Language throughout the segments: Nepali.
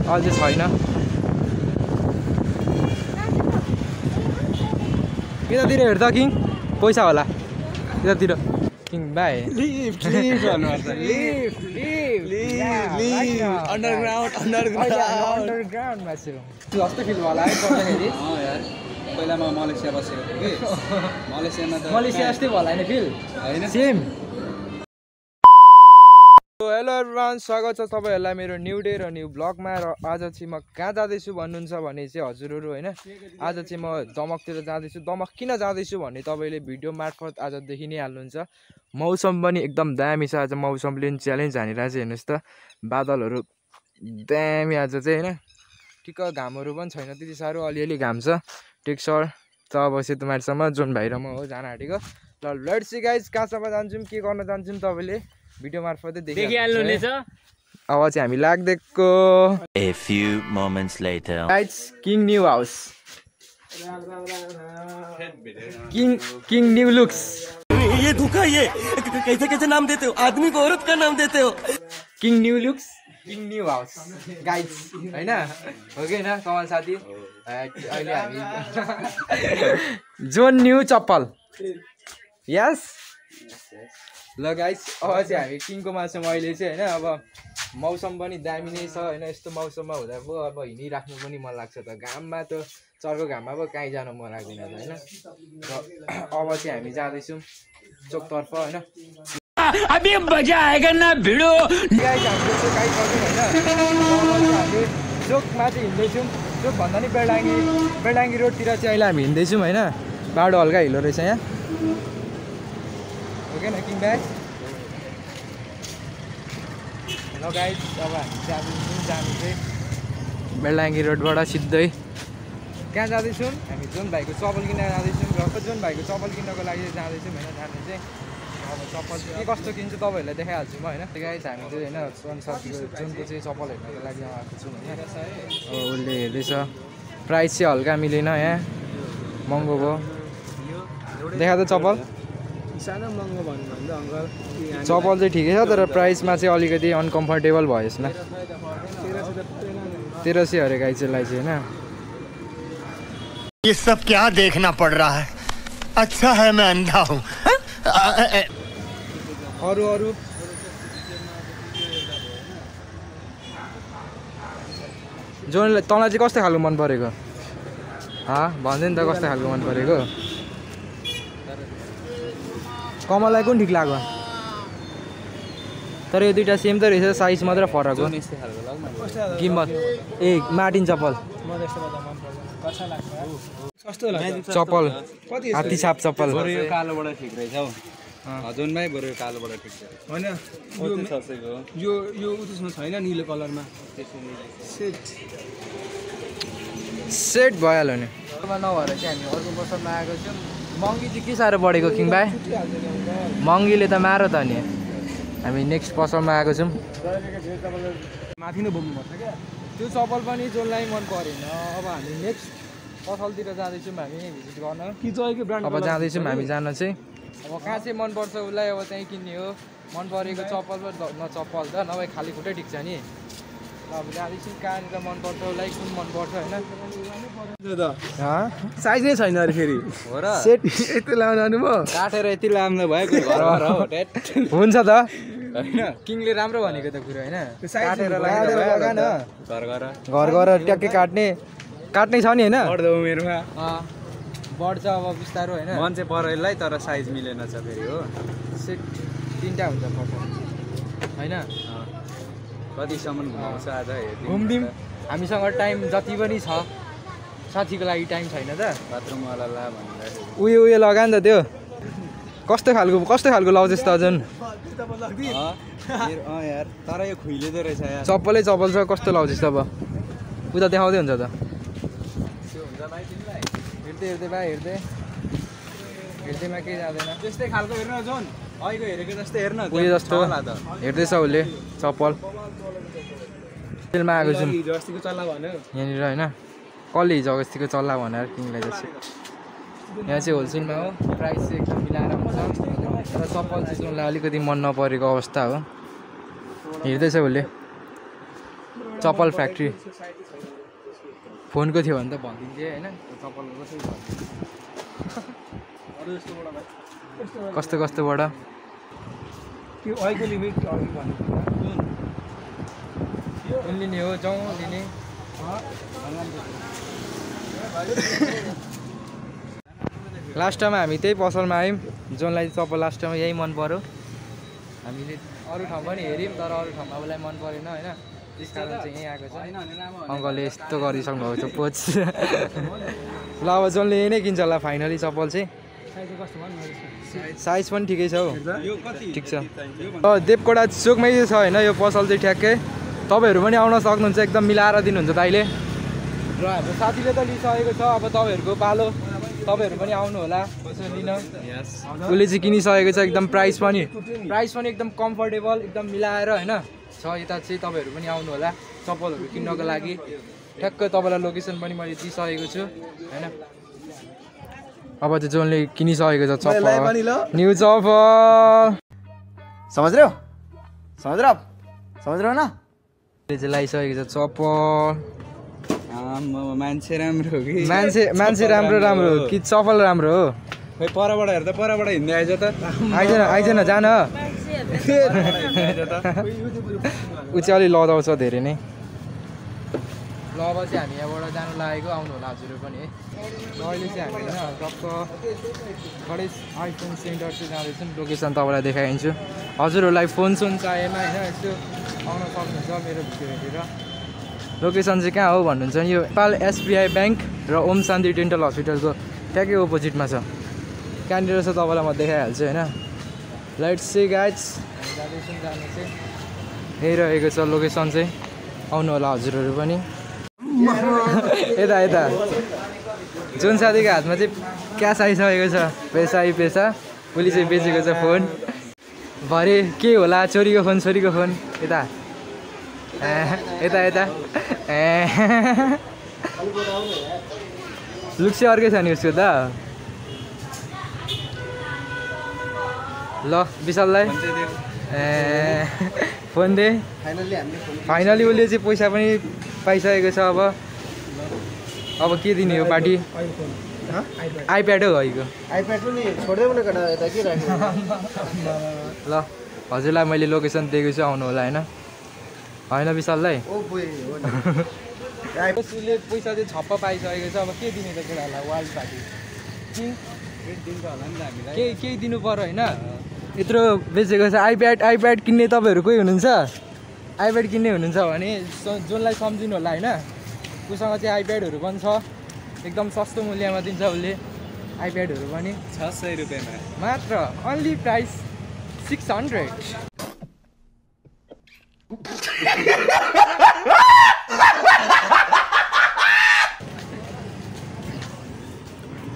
अहिले छैन। यतातिर हेर्दा किङ पैसा होला यतातिर किङ बाई लिफ्ट भन्नुपर्छ अन्डरग्राउन्डमा छु जस्तो फिल होला है पढ्दाखेरि। पहिला म मलेसिया बसेको थिएँ कि मलेसियामा त मलेसिया जस्तै होला होइन फिल होइन सेम। हेलो एभ्रिवान, स्वागत छ तपाईँहरूलाई मेरो न्यू डे र न्यू ब्लगमा। र आज चाहिँ म कहाँ जाँदैछु भन्नुहुन्छ भने चाहिँ हजुरहरू होइन, आज चाहिँ म दमकतिर जाँदैछु। दमक किन जाँदैछु भन्ने तपाईँले भिडियो मार्फत आज देखि नै हाल्नुहुन्छ। मौसम पनि एकदम दामी छ आज, मौसमले पनि च्यालेन्ज हानिरहेको छ। हेर्नुहोस् त बादलहरू दामी आज चाहिँ होइन, ठिक्क घामहरू पनि छैन त्यति साह्रो, अलिअलि घाम छ। टेक सर त अब चाहिँ तुम्हारीसँग जोन भाइ र म हो जान आँटेको। ल लेट्स सी गाइज, कहाँसम्म जान्छौँ के गर्न जान्छौँ तपाईँले भिडियो मार्फत देखिहाल्नुहुनेछ। अब चाहिँ हामी लाग्देको A few moments later. Guys king new house, king new looks. ये धोखा, ये कैसे कैसे नाम देते हो, आदमी को औरत का नाम देते हो। King new looks, king new house guys होइन, हो कि होइन कमल साथी? अहिले हामी जोन न्यू चप्पल यस। ल गाइस अब चाहिँ हामी किङकोमा छौँ अहिले चाहिँ होइन। अब मौसम पनि दामी नै छ होइन, यस्तो मौसममा हुँदा पो अब हिँडिराख्नु पनि मन लाग्छ त। घाममा त चर्को घाममा पो कहीँ जानु मन लाग्दैन त होइन। र अब चाहिँ हामी जाँदैछौँ चोकतर्फ होइन। अभी मजा आएगा ना भिडो। गाइस हाम्रो चाहिँ गाइड गर्छौँ होइन, हामी चोकमा चाहिँ हिँड्दैछौँ। चोक भन्दा नि बेलडाङ्गी रोडतिर चाहिँ अहिले हामी हिँड्दैछौँ होइन। बाटो हल्का हिलो रहेछ यहाँ, ओके न किङ ब्याग? ल गाइस अब हामी जाँदैछौँ, जानु चाहिँ बेलडाङ्गी रोडबाट सिधै कहाँ जाँदैछौँ? हामी जोन भाइको चप्पल किन्न जाँदैछौँ। र जोन भाइको चप्पल किन्नको लागि जाँदैछौँ होइन। जाने चाहिँ अब चप्पल के कस्तो किन्छु तपाईँहरूलाई देखाइहाल्छु म होइन। गाइस हामी चाहिँ होइन जोन साथीको जोनको चाहिँ चप्पल हेर्नको लागि आएको छौँ होइन। अब उसले हेर्दैछ, प्राइस चाहिँ हल्का मिलेन यहाँ, महँगो भयो। देखा त चप्पल सानो महँगो भन्नुभन्दा अङ्कल चप्पल चाहिँ ठिकै छ, तर प्राइसमा चाहिँ अलिकति अनकम्फर्टेबल भयो यसमा। 1300 अरे गाई चाहिँलाई चाहिँ होइन। ये सब क्या देखना पड़ रहा है, अच्छा है मैं अंधा हूँ। अरू जोनले तँलाई चाहिँ कस्तो खालको मन परेको? भन्दै नि त कस्तो खालको मन परेको? कमललाई कुन ठिक लाग्यो? तर यो दुइटा सेम त रहेछ, साइज मात्र फरक हो। किम्मत मार्टिन चप्पल चप्पल हात्ती छाप चप्पल यो कालोबाट ठिक रहेछ हौ हजुर भाइ, बरु यो कालोबाट ठिक छ होइन। यो उतसमा छैन निलो कलरमा सेट भइहाल्यो नि। नभएर चाहिँ हामी अर्को पसलमा आएको छौँ। महँगी चाहिँ के साह्रो बढेको किङ भाइ? महँगीले त मारो त नि। हामी नेक्स्ट पसलमा आएको छौँ। माथि नै बोक्नुपर्छ क्या त्यो चप्पल पनि जोनलाई मन परेन। अब हामी नेक्स्ट पसलतिर जाँदैछौँ हामी भिजिट गर्न। अब जाँदैछौँ हामी जान चाहिँ। अब कहाँ चाहिँ मनपर्छ उसलाई अब त्यहीँ किन्ने हो। मन परेको चप्पल पो न चप्पल त नभए खाली खुट्टै ठिक्छ नि। अब जाँदैछौँ कहाँनिर मनपर्छ उसलाई, कुन मनपर्छ होइन। साइज नै छैन अरे फेरि हो र सेट यति लाउनु जानुभयो, काटेर यति लाम्दा भएको हुन्छ त होइन। किङले राम्रो भनेको त कुरा होइन, काटेर लगा न, घर गएर ट्याक्कै काट्ने छ नि होइन। बढ्दो उमेरमा बढ्छ अब बिस्तारो होइन। मन चाहिँ परेलाई तर साइज मिलेन छ फेरि हो। सेट 3टा हुन्छ पर्छ होइन। कतिसम्म घुमाउँछ आज हेर्दै घुम्दिउँ, हामीसँग टाइम जति पनि छ। साथीको लागि टाइम छैन त। बाथरुमवाला ला भन्दा उयो लगा नि त त्यो कस्तो खालको लाउँछस् त अझन? यार तर यो खुइलेदो रहेछ यार। चप्पल छ, कस्तो लाउँछस् त? अब उता देखाउँदै हुन्छ त। हेर्दै भाइ हेर्दैमा केही जाँदैन। त्यस्तै खालको हेर्न जोन अहिलेको हेरेको जस्तै हेर्न उयो जस्तो हेर्दैछ उसले चप्पल। तेलमा आएको छौँ अस्तिको चल्ला भन्यो यहाँनिर होइन। कसले हिजो अस्तिको चल्ला भनेर किङलाई चाहिँ यहाँ चाहिँ होलसेलमा हो। प्राइस चाहिँ एकदम मिलाएर हुन्छ। र चप्पल चाहिँ जोनलाई अलिकति मन नपरेको अवस्था हो। हेर्दैछ उसले चप्पल फ्याक्ट्री फोनको थियो भने त भनिदिन्थेँ होइन चप्पलको कसरी कस्तो कस्तोबाट लिने हो जाउँ लिने लास्ट टाइम हामी त्यही पसलमा आयौँ जोनलाई चप्पल लास्ट टाइम यही मन पर्यो हामीले अरू ठाउँ पनि हेऱ्यौँ तर अरू ठाउँमा उसलाई मन परेन होइन त्यस कारण चाहिँ यहीँ आएको छ अङ्कलले यस्तो गरिसक्नु भएको छ पोच ल अब जोनले यही नै किन्छ होला फाइनली चप्पल चाहिँ साइज पनि ठिकै छ हौ ठिक छ देवकोटा चोकमै छ होइन यो पसल चाहिँ ठ्याक्कै तपाईँहरू पनि आउन सक्नुहुन्छ एकदम मिलाएर दिनुहुन्छ दाइले र हाम्रो साथीले त लिइसकेको छ अब तपाईँहरूको पालो तपाईँहरू पनि आउनु होला यसो लिन उसले चाहिँ किनिसकेको छ एकदम प्राइस पनि एकदम कम्फर्टेबल एकदम मिलाएर होइन छ यता चाहिँ तपाईँहरू पनि आउनु होला चप्पलहरू किन्नको लागि ठ्याक्कै तपाईँलाई लोकेसन पनि मैले दिइसकेको छु होइन अब चाहिँ जोनले किनिसकेको छ चप्पल न्यू चप्पल समझ रहे हो ना चाहिँ लगाइसकेको छ चप्पल मान्छे राम्रो हो कि मान्छे राम्रो हो कि चप्पल राम्रो हो खै परबाट हेर्दा परबाट हिँड्दै आइज त आइज जान ऊ चाहिँ अलि लदाउँछ धेरै नै ल अब चाहिँ हामी यहाँबाट जानु लागेको आउनु होला हजुरहरू पनि है अहिले चाहिँ हामी होइन टक्क गणेश आइफोन सेन्टर चाहिँ जाँदैछौँ लोकेसन तपाईँलाई देखाइदिन्छु हजुरहरूलाई फोन चाहिएमा होइन यस्तो आउन सक्नुहुन्छ मेरो भिडियो हेरेर लोकेसन चाहिँ कहाँ हो भन्नुहुन्छ नि यो नेपाल एसबिआई ब्याङ्क र ओम शान्ति डेन्टल हस्पिटलको ट्याक्कै अपोजिटमा छ कहाँनिर छ तपाईँलाई म देखाइहाल्छु होइन लाइट्स चाहिँ गाइड्स जाँदैछौँ जानु चाहिँ यही रहेको छ लोकेसन चाहिँ आउनु होला हजुरहरू पनि यता जुन साथीको हातमा चाहिँ क्यास आइसकेको छ पैसा उसले चाहिँ बेचेको छ फोन भरे के होला छोरीको फोन यता लुक चाहिँ अर्कै छ नि उसको त ल विशाललाई फोन दे फाइनली उसले चाहिँ पैसा पनि पाइसकेको छ अब के दिने हो पार्टी आइप्याड हो गएको ल हजुरलाई मैले लोकेसन दिएको छु आउनु होला होइन विशाललाई उसले पैसा चाहिँ छप्प पाइसकेको छ अब के दिने त केटाहरूलाई वाइल्ड पार्टी केही दिनु पर्यो होइन यत्रो बेचेको छ आइप्याड किन्ने तपाईँहरू कोही हुनुहुन्छ आइप्याड किन्ने हुनुहुन्छ भने जोनलाई सम्झिनु होला होइन उसँग चाहिँ आइप्याडहरू पनि छ एकदम सस्तो मूल्यमा दिन्छ उसले आइप्याडहरू पनि 600 रुपियाँमा मात्र अन्ली प्राइस 600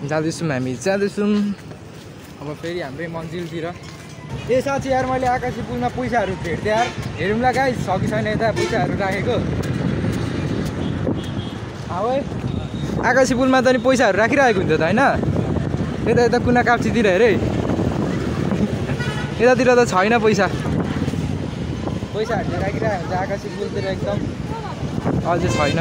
जाँदैछौँ अब फेरि हाम्रै मन्जिलतिर ए साँच्ची यार मैले आकाशी पुलमा पैसाहरू भेट्थेँ यार हेरौँला गाई छ कि छैन यता पैसाहरू राखेको आकाशी पुलमा त नि पैसाहरू राखिरहेको हुन्थ्यो त होइन यता कुना काप्चीतिर हेरे यतातिर त छैन पैसाहरू चाहिँ राखिरहेको हुन्छ आकाशी पुलतिर एकदम अझै छैन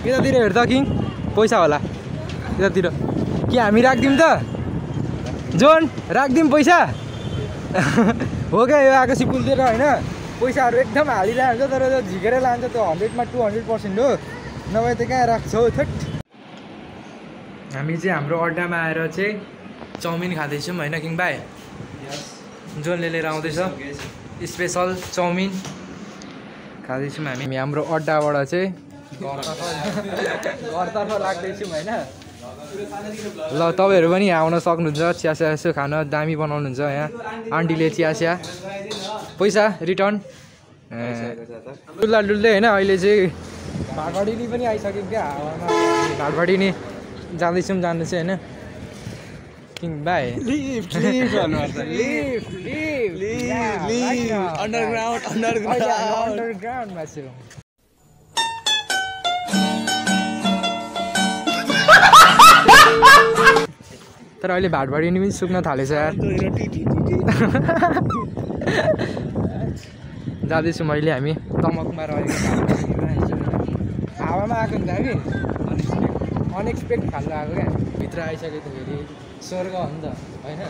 यतातिर हेर्दा कि पैसा होला यतातिर के हामी राखिदिउँ त जोन राखिदिउँ पैसा हो क्या यो आकाशी पुलतिर होइन पैसाहरू एकदम हालिरहेको हुन्छ तर त्यो झिकेर लान्छ त्यो 100मा 200% हो नभए त कहाँ राख्छ हौ थट हामी चाहिँ हाम्रो अड्डामा आएर चाहिँ चाउमिन खाँदैछौँ होइन किङ भाइ जोनले लिएर आउँदैछ स्पेसल चाउमिन खाँदैछौँ हामी हाम्रो अड्डाबाट चाहिँ घरतर्फ लाग्दैछौँ होइन ल तपाईँहरू पनि यहाँ आउन सक्नुहुन्छ चियासिया यसो खान दामी बनाउनुहुन्छ यहाँ आन्टीले चियासिया पैसा रिटर्न डुल्दै होइन अहिले चाहिँ भागडीनी पनि आइसक्यो क्या हावामा भागडीनी जाँदैछौँ जानु चाहिँ होइन किङ भाइ अन्डरग्राउन्डमा छु तर अहिले भाटभाडी पनि सुक्न थालेछ यार जाँदैछु मैले हामी दमकमा रहेको हावामा आएको नि त हामी अनएक्सपेक्ट खाल्लो आएको क्या भित्र आइसक्यो त फेरि स्वर्ग हो नि त होइन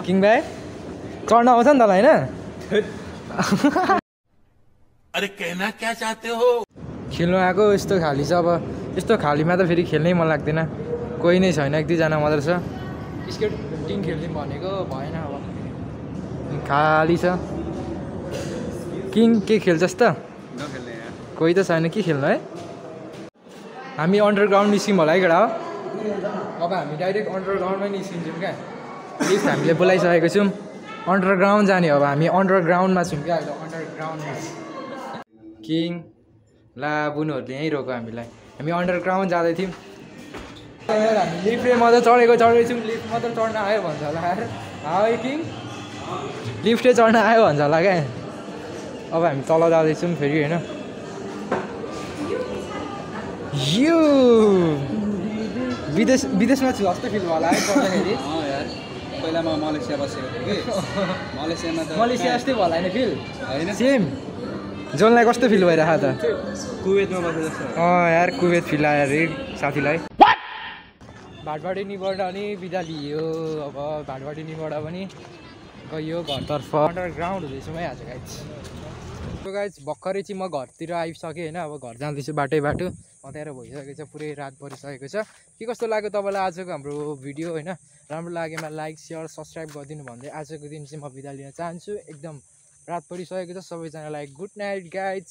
किङ भाइ चढ्न आउँछ नि तँलाई होइन अरे कहना क्या चाहते हो खेल्नु आएको यस्तो खाली छ अब यस्तो खालीमा त फेरि खेल्नै मन लाग्दैन कोही नै छैन एक दुईजना मात्र छ स्केट टिम खेल्ने भनेको भएन अब खाली छ किङ के खेल्छस् त कोही त छैन के खेल्नु है हामी अन्डरग्राउन्ड निस्क्यौँ होला है केटा हो अब हामी डाइरेक्ट अन्डरग्राउन्डमै निस्किन्छौँ क्या लिफ्ट हामीले बोलाइसकेको छौँ अन्डरग्राउन्ड जाने अब हामी अन्डरग्राउन्डमा छौँ क्या अहिले अन्डरग्राउन्डमा किङ ला बुनुहरूले यहीँ रोक्यो हामीलाई हामी अन्डरग्राउन्ड जाँदै थियौँ हामी लिफ्टले मात्रै चढेछौँ लिफ्ट मात्र चढ्न आयो भन्छ होला यार है किङ लिफ्टै चढ्न आयो भन्छ होला क्या अब हामी तल जाँदैछौँ फेरि होइन यो विदेशमा छु जस्तो फिल भयो होला है चढ्दाखेरि पहिला म मलेसिया बसेको थिएँ कि मलेसियामा त मलेसिया जस्तै भयो होला होइन फिल होइन सेम जोनलाई कस्तो फिल भइरहेको त कुवेतमा बसेको जस्तो यार कुवेत फिल आयो अरे साथीलाई भाटपाटिनीबाट अनि बिदा लियो अब भाटपाटिनीबाट पनि गयो घरतर्फ अन्डरग्राउन्ड हुँदैछु है आज गाइज गाइज भर्खरै चाहिँ म घरतिर आइसकेँ होइन अब घर जाँदैछु बाटो अँध्यारो भइसकेको छ पुरै रात परिसकेको छ के कस्तो लाग्यो तपाईँलाई आजको हाम्रो भिडियो होइन राम्रो लागेमा लाइक सेयर सब्सक्राइब गरिदिनु भन्दै आजको दिन चाहिँ म बिदा लिन चाहन्छु एकदम रात परिसकेको छ सबैजनालाई गुड नाइट गाइज